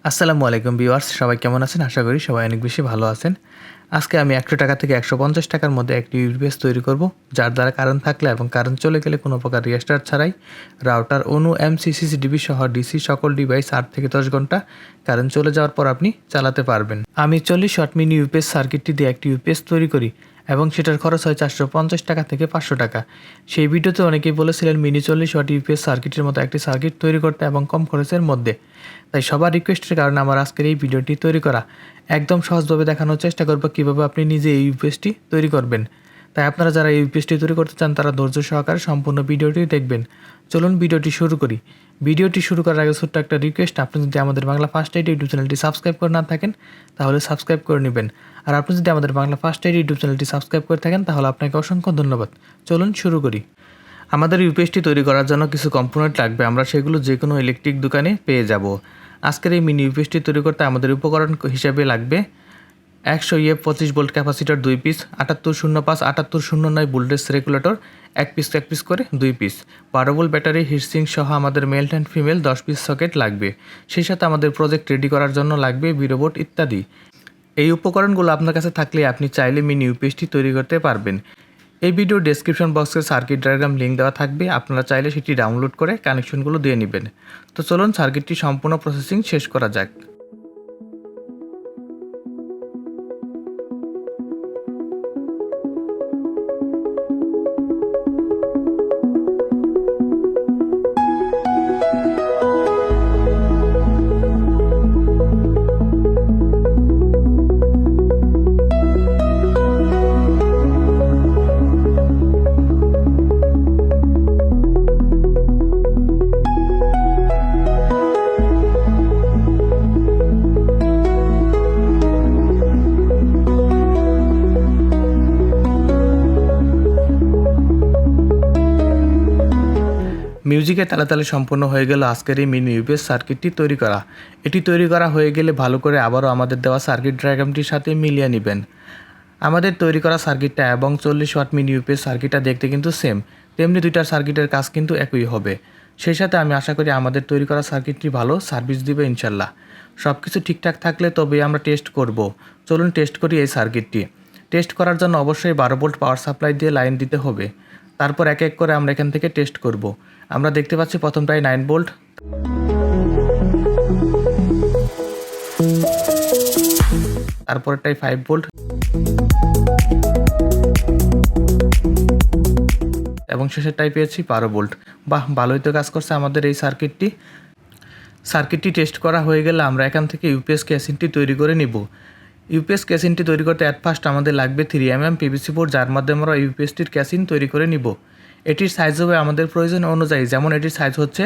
আসসালামু আলাইকুম ভিউয়ার্স, সবাই কেমন আছেন? আশা করি সবাই অনেক বেশি ভালো আছেন। আজকে আমি ১০০ টাকা থেকে ১৫০ টাকার মধ্যে একটি ইউপিএস তৈরি করব, যার দ্বারা কারেন্ট থাকলে এবং কারেন্ট চলে গেলে কোনো প্রকার রিস্টার্ট ছাড়াই রাউটার, অনু, এমসিসি, ডিবি সহ ডিসি সকল ডিভাইস ৮ থেকে ১০ ঘন্টা কারেন্ট চলে যাওয়ার পর আপনি চালাতে পারবেন। আমি ৪০ ওয়াট মিনি ইউপিএস সার্কিটটি দিয়ে একটি ইউপিএস তৈরি করি এবং সেটার খরচ হয় ৪৫০ টাকা থেকে ৫০০ টাকা। সেই ভিডিওতে অনেকেই বলেছিলেন মিনি ৪০ ওয়াট ইউপিএস সার্কিটের মতো একটি সার্কিট তৈরি করতে এবং কম খরচের মধ্যে। তাই সবার রিকোয়েস্টের কারণে আমার আজকের এই ভিডিওটি তৈরি করা। একদম সহজভাবে দেখানোর চেষ্টা করব কীভাবে আপনি নিজে এই ইউপিএসটি তৈরি করবেন। তাই আপনারা যারা এই ইউপিএসটি তৈরি করতে চান তারা ধৈর্য সহকারে সম্পূর্ণ ভিডিওটি দেখবেন। চলুন ভিডিওটি শুরু করি। ভিডিওটি শুরু করার আগে ছোট্ট একটা রিকোয়েস্ট, আপনি যদি আমাদের বাংলা ফার্স্ট এইড ইউটিউব চ্যানেলটি সাবস্ক্রাইব করে না থাকেন তাহলে সাবস্ক্রাইব করে নেবেন। আর আপনি যদি আমাদের বাংলা ফার্স্ট এইড ইউটিউব চ্যানেলটি সাবস্ক্রাইব করে থাকেন তাহলে আপনাকে অসংখ্য ধন্যবাদ। চলুন শুরু করি। আমাদের ইউপিএসটি তৈরি করার জন্য কিছু কম্পোনেন্ট লাগবে, আমরা সেগুলো যে কোনো ইলেকট্রিক দোকানে পেয়ে যাব। আজকের এই মিনি ইউপিএসটি তৈরি করতে আমাদের উপকরণ হিসেবে লাগবে 100 25 volt capacitor 2 piece, 7805 7809 voltage regulator 1 piece করে 2 পিস, 12 ভোল্ট ব্যাটারি, হিটসিং সহ আমাদের male and female 10 piece socket লাগবে। সেই সাথে আমাদের প্রজেক্ট রেডি করার জন্য লাগবে বিরোবোর্ড ইত্যাদি। এই উপকরণগুলো আপনার কাছে থাকলে আপনি চাইলে মিনি ইউপিএসটি তৈরি করতে পারবেন। এই ভিডিও ডেসক্রিপশন বক্সে সার্কিট ডায়াগ্রাম লিঙ্ক দেওয়া থাকবে, আপনারা চাইলে সেটি ডাউনলোড করে কানেকশনগুলো দিয়ে নেবেন। তো চলুন সার্কিটটি সম্পূর্ণ প্রসেসিং শেষ করা যাক। মিউজিকের তালে তালে সম্পূর্ণ হয়ে গেল আজকের এই মিনি ইউপিএস সার্কিটটি তৈরি করা। এটি তৈরি করা হয়ে গেলে ভালো করে আবারও আমাদের দেওয়া সার্কিট ডায়াগ্রামটির সাথে মিলিয়ে নেবেন। আমাদের তৈরি করা সার্কিটটা এবং 40 ওয়াট মিনি ইউপিএস সার্কিটটা দেখতে কিন্তু সেম, তেমনি দুইটার সার্কিটের কাজ কিন্তু একই হবে। সেই সাথে আমি আশা করি আমাদের তৈরি করা সার্কিটটি ভালো সার্ভিস দিবে ইনশাল্লাহ। সব কিছু ঠিকঠাক থাকলে তবেই আমরা টেস্ট করব। চলুন টেস্ট করি এই সার্কিটটি। টেস্ট করার জন্য অবশ্যই 12 ভোল্ট পাওয়ার সাপ্লাই দিয়ে লাইন দিতে হবে। তারপর এক এক করে আমরা এখান থেকে টেস্ট করব। আমরা দেখতে পাচ্ছি প্রথমটাই 9 ভোল্ট, তারপরটাই 5 ভোল্ট এবং শেষেরটাই পেয়েছি 12 ভোল্ট। বাহ, ভালোই তো কাজ করছে আমাদের এই সার্কিটটি টেস্ট করা হয়ে গেলে আমরা এখান থেকে ইউপিএস ক্যাসিনটি তৈরি করে নিব। ইউপিএস ক্যাসিনটি তৈরি করতে অ্যাট ফার্স্ট আমাদের লাগবে 3mm পিভিসি বোর্ড, যার মাধ্যমে আমরা ইউপিএসটির ক্যাসিন তৈরি করে নিব। এটির সাইজ হবে আমাদের প্রয়োজন অনুযায়ী, যেমন এটির সাইজ হচ্ছে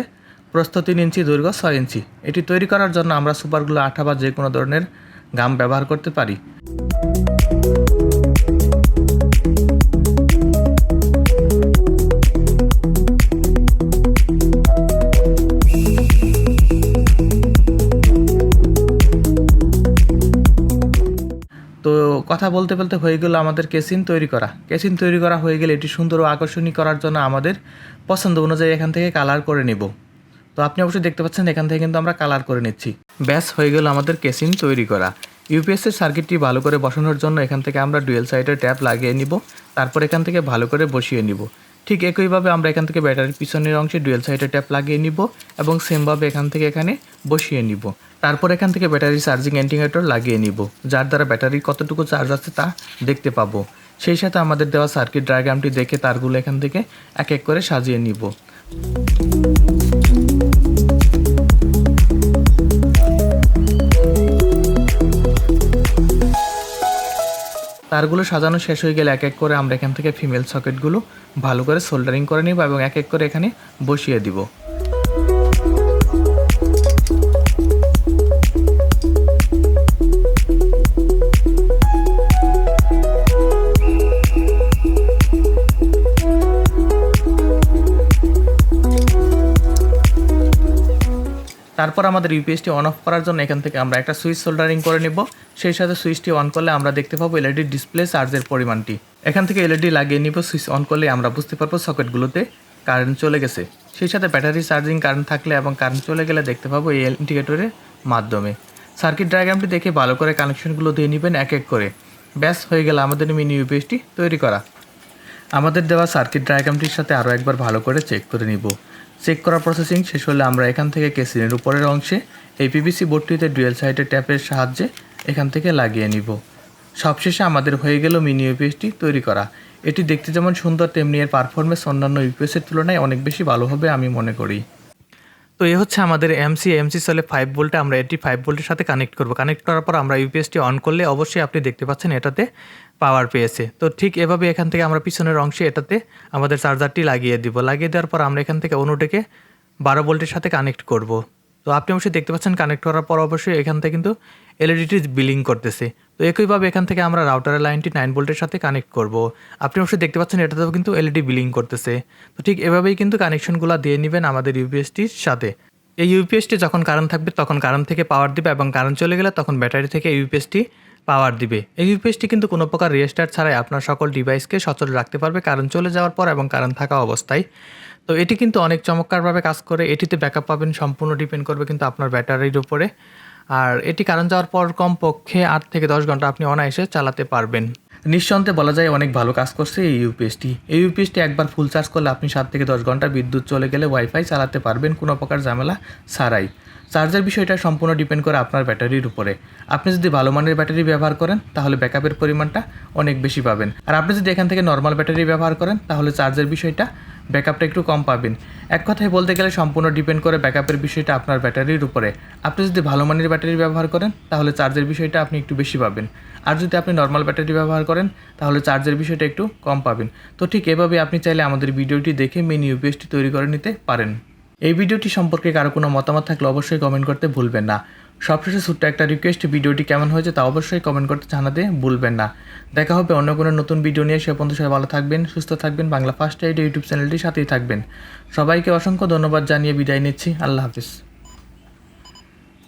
প্রস্থ 3 ইঞ্চি, দৈর্ঘ্য 6 ইঞ্চি। এটি তৈরি করার জন্য আমরা সুপারগুলো আঠা বা যে কোনো ধরনের গাম ব্যবহার করতে পারি। তো কথা বলতে বলতে হয়ে গেল আমাদের কেসিন তৈরি করা হয়ে গেলে এটি সুন্দর ও আকর্ষণীয় করার জন্য আমাদের পছন্দ অনুযায়ী এখান থেকে কালার করে নিব। তো আপনি অবশ্যই দেখতে পাচ্ছেন এখান থেকে কিন্তু আমরা কালার করে নিচ্ছি। ব্যাস হয়ে গেল আমাদের কেসিন তৈরি করা। ইউপিএসের সার্কিটটি ভালো করে বসানোর জন্য এখান থেকে আমরা ডুয়েল সাইডের ট্যাপ লাগিয়ে নিব, তারপর এখান থেকে ভালো করে বসিয়ে নিব। ঠিক একইভাবে আমরা এখান থেকে ব্যাটারির পিছনের অংশে ডুয়েল সাইডের ট্যাপ লাগিয়ে নিব এবং সেমভাবে এখান থেকে এখানে বসিয়ে নিব। তারপর এখান থেকে ব্যাটারি চার্জিং ইন্ডিকেটর লাগিয়ে নিব, যার দ্বারা ব্যাটারির কতটুকু চার্জ আছে তা দেখতে পাবো। সেই সাথে আমাদের দেওয়া সার্কিট ডায়াগ্রামটি দেখে তারগুলো এখান থেকে এক এক করে সাজিয়ে নিব। তারগুলো সাজানো শেষ হয়ে গেলে এক এক করে আমরা এখান থেকে ফিমেল সকেটগুলো ভালো করে সোল্ডারিং করে নিব এবং এক এক করে এখানে বসিয়ে দিব। তারপর আমাদের ইউপিএসটি অন অফ করার জন্য এখান থেকে আমরা একটা সুইচ সোল্ডারিং করে নেব। সেই সাথে সুইচটি অন করলে আমরা দেখতে পাবো এলইডি ডিসপ্লে চার্জের পরিমাণটি। এখান থেকে এলইডি লাগিয়ে নিব। সুইচ অন করলে আমরা বুঝতে পারবো সকেটগুলোতে কারেন্ট চলে গেছে। সেই সাথে ব্যাটারি চার্জিং কারেন্ট থাকলে এবং কারেন্ট চলে গেলে দেখতে পাবো এই ইন্ডিকেটরে মাধ্যমে। সার্কিট ডায়াগ্রামটি দেখে ভালো করে কানেকশনগুলো দিয়ে নেবেন এক এক করে। ব্যাস হয়ে গেল আমাদের মিনি ইউপিএসটি তৈরি করা। আমাদের দেওয়া সার্কিট ডায়াগ্রামটির সাথে আরও একবার ভালো করে চেক করে নিব। চেক করা প্রসেসিং শেষ হলে আমরা এখান থেকে কেসিনের উপরের অংশে এই পিভিসি বোর্ডটিতে ডুয়েল সাইডের ট্যাপের সাহায্যে এখান থেকে লাগিয়ে নিব। সবশেষে আমাদের হয়ে গেল মিনি ইউপিএসটি তৈরি করা। এটি দেখতে যেমন সুন্দর তেমনি এর পারফরমেন্স অন্যান্য ইউপিএসের তুলনায় অনেক বেশি ভালো হবে আমি মনে করি। তো এই হচ্ছে আমাদের এমসি চলে 5 ভোল্টে। আমরা এটি 5 ভোল্টের সাথে কানেক্ট করব। কানেক্ট করার পর আমরা ইউপিএসটি অন করলে অবশ্যই আপনি দেখতে পাচ্ছেন এটাতে পাওয়ার পেয়েছে। তো ঠিক এভাবে এখান থেকে আমরা পিছনের অংশে এটাতে আমাদের চার্জারটি লাগিয়ে দিব। লাগিয়ে দেওয়ার পর আমরা এখান থেকে অনুটেকে 12 ভোল্টের সাথে কানেক্ট করব। তো আপনি অবশ্যই দেখতে পাচ্ছেন কানেক্ট করার পর অবশ্যই এখান থেকে কিন্তু এলইডিটি বিলিং করতেছে। তো একইভাবে এখান থেকে আমরা রাউটারের লাইনটি 9 ভোল্টের সাথে কানেক্ট করব। আপনি অবশ্যই দেখতে পাচ্ছেন এটাতেও কিন্তু এলইডি বিলিং করতেছে। তো ঠিক এভাবেই কিন্তু কানেকশনগুলো দিয়ে নেবেন আমাদের ইউপিএসটির সাথে। এই ইউপিএসটি যখন কারেন্ট থাকবে তখন কারেন্ট থেকে পাওয়ার দিবে এবং কারেন্ট চলে গেলে তখন ব্যাটারি থেকে ইউপিএসটি পাওয়ার দিবে। এই ইউপিএসটি কিন্তু কোনো প্রকার রিস্টার্ট ছাড়াই আপনার সকল ডিভাইসকে সচল রাখতে পারবে কারেন্ট চলে যাওয়ার পর এবং কারেন্ট থাকা অবস্থায়। তো এটি কিন্তু অনেক চমৎকারভাবে কাজ করে। এটিতে ব্যাকআপ পাবেন, সম্পূর্ণ ডিপেন্ড করবে কিন্তু আপনার ব্যাটারির উপরে। আর এটি কারেন্ট যাওয়ার পর কমপক্ষে 8 থেকে 10 ঘন্টা আপনি অনায়াসে চালাতে পারবেন। নিঃসন্দেহে বলা যায় অনেক ভালো কাজ করছে এই ইউপিএসটি। এই ইউপিএসটি একবার ফুল চার্জ করলে আপনি 7 থেকে 10 ঘন্টা বিদ্যুৎ চলে গেলে ওয়াইফাই চালাতে পারবেন কোনো প্রকার ঝামেলা ছাড়াই। চার্জের বিষয়টা সম্পূর্ণ ডিপেন্ড করে আপনার ব্যাটারির উপরে। আপনি যদি ভালো মানের ব্যাটারি ব্যবহার করেন তাহলে ব্যাকআপের পরিমাণটা অনেক বেশি পাবেন। আর আপনি যদি এখান থেকে নর্মাল ব্যাটারি ব্যবহার করেন তাহলে চার্জের বিষয়টা ব্যাকআপটা একটু কম পাবেন। এক কথায় বলতে গেলে সম্পূর্ণ ডিপেন্ড করে ব্যাকআপের বিষয়টা আপনার ব্যাটারির উপরে। আপনি যদি ভালো মানের ব্যাটারি ব্যবহার করেন তাহলে চার্জের বিষয়টা আপনি একটু বেশি পাবেন। আর যদি আপনি নর্মাল ব্যাটারি ব্যবহার করেন তাহলে চার্জের বিষয়টা একটু কম পাবেন। তো ঠিক এভাবে আপনি চাইলে আমাদের ভিডিওটি দেখে মিনি ইউপিএসটি তৈরি করে নিতে পারেন। এই ভিডিওটি সম্পর্কে কারো কোনো মতামত থাকলে অবশ্যই কমেন্ট করতে ভুলবেন না। সবশেষে ছোট্ট একটা রিকোয়েস্ট, ভিডিওটি কেমন হয়েছে তা অবশ্যই কমেন্ট করতে জানাতে ভুলবেন না। দেখা হবে অন্য কোনো নতুন ভিডিও নিয়ে। সে পর্যন্ত সবাই ভালো থাকবেন, সুস্থ থাকবেন। বাংলা ফার্স্ট এইড ইউটিউব চ্যানেলটির সাথেই থাকবেন। সবাইকে অসংখ্য ধন্যবাদ জানিয়ে বিদায় নিচ্ছি। আল্লাহ হাফিজ।